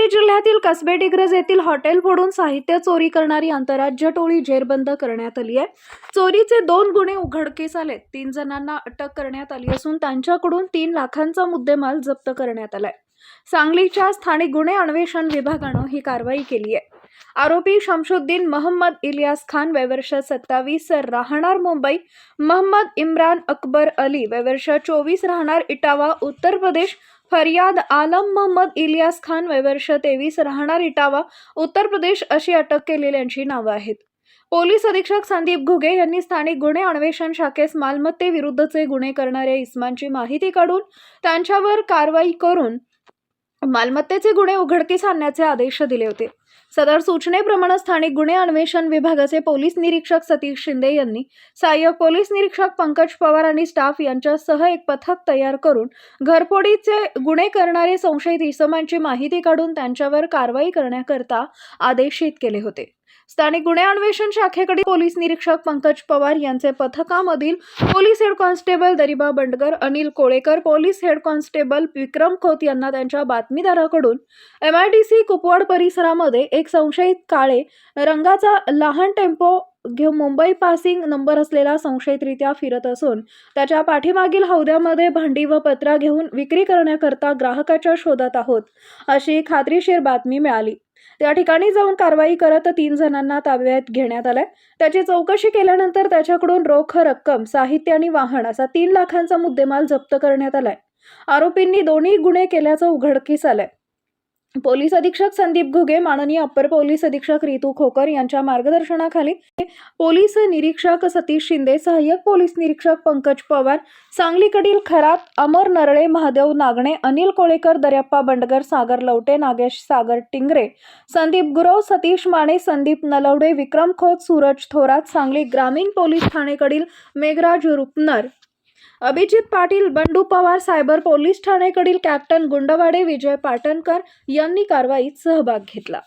सांगली जिल्ह्यातील कसबे डिग्रज येथील हॉटेल फोडून साहित्य चोरी करणारी आंतरराज्य टोळी जेरबंद करण्यात आली आहे। चोरीचे 2 गुन्हे उघडकीस आले। 3 जणांना अटक करण्यात आली असून त्यांच्याकडून 3 लाखांचा मुद्देमाल जप्त करण्यात आलाय। सांगलीच्या स्थानिक गुन्हे अन्वेषण विभागाने ही कारवाई केली आहे। आरोपी शमशुद्दीन मोहम्मद इलियास खान वयवर्ष 27 राहणार मुंबई, मोहम्मद इम्रान अकबर अली वयवर्ष 24 राहणार इटावा उत्तर प्रदेश, फरियाद आलम मोहम्मद इलियास खान वयवर्ष 23 राहणार इटावा उत्तर प्रदेश अशी अटक केलेल्यांची नावे आहेत। पोलीस अधीक्षक संदीप घुगे यांनी स्थानिक गुन्हे अन्वेषण शाखेस मालमत्तेविरुद्धचे गुन्हे करणाऱ्या इस्मांची माहिती काढून त्यांच्यावर कारवाई करून मालमत्तेचे गुन्हे उघडकीस आणण्याचे आदेश दिले होते। सदर सूचनेप्रमाणे स्थानिक गुन्हे अन्वेषण विभागाचे पोलीस निरीक्षक सतीश शिंदे यांनी सहाय्यक पोलीस निरीक्षक पंकज पवार आणि स्टाफ यांच्यासह एक पथक तयार करून घरफोडीचे गुन्हे करणारे संशयित इसमांची माहिती काढून त्यांच्यावर कारवाई करण्याकरता आदेशित केले होते। स्थानिक गुन्हे अन्वेषण शाखेकडील पोलीस निरीक्षक पंकज पवार यांचे पथकामधील police head constable Dariba Bandgar, Anil Kolekar, police head constable Vikram Khot यांना त्यांच्या बातमीदाराकडून MIDC कुपवाड परिसरामध्ये एक संशयित काळे रंगाचा लहान टेम्पो घेऊन मुंबई पासिंग नंबर असलेला संशयितरित्या फिरत असून त्याच्या पाठीमागील हौद्यामध्ये भांडी व पत्रा घेऊन विक्री करण्याकरता ग्राहकाच्या शोधात आहोत अशी खात्रीशीर बातमी मिळाली। त्या ठिकाणी जाऊन कारवाई करत 3 जणांना ताब्यात घेण्यात आले। त्याची चौकशी केल्यानंतर त्याच्याकडून रोख रक्कम, साहित्य आणि वाहन असा 3 लाखांचा मुद्देमाल जप्त करण्यात आलाय। आरोपींनी दोन्ही गुन्हे केल्याचं उघडकीस आलंय। पोलीस अधीक्षक संदीप घुगे, माननीय अप्पर पोलीस अधीक्षक रितू खोकर यांच्या मार्गदर्शनाखाली पोलीस निरीक्षक सतीश शिंदे, सहाय्यक पोलीस निरीक्षक पंकज पवार, सांगलीकडील खरात अमर नरळे, महादेव नागणे, अनिल कोळेकर, दर्याप्पा बंडगर, सागर लवटे, नागेश सागर टिंगरे, संदीप गुरव, सतीश माने, संदीप नलवडे, विक्रम खोत, सूरज थोरात, सांगली ग्रामीण पोलीस ठाणेकडील मेघराज रुपनर, अभिजित पाटील, बंडू पवार, सायबर पोलीस ठाणेकडील कॅप्टन गुंडवाडे, विजय पाटणकर यांनी कारवाईत सहभाग घेतला।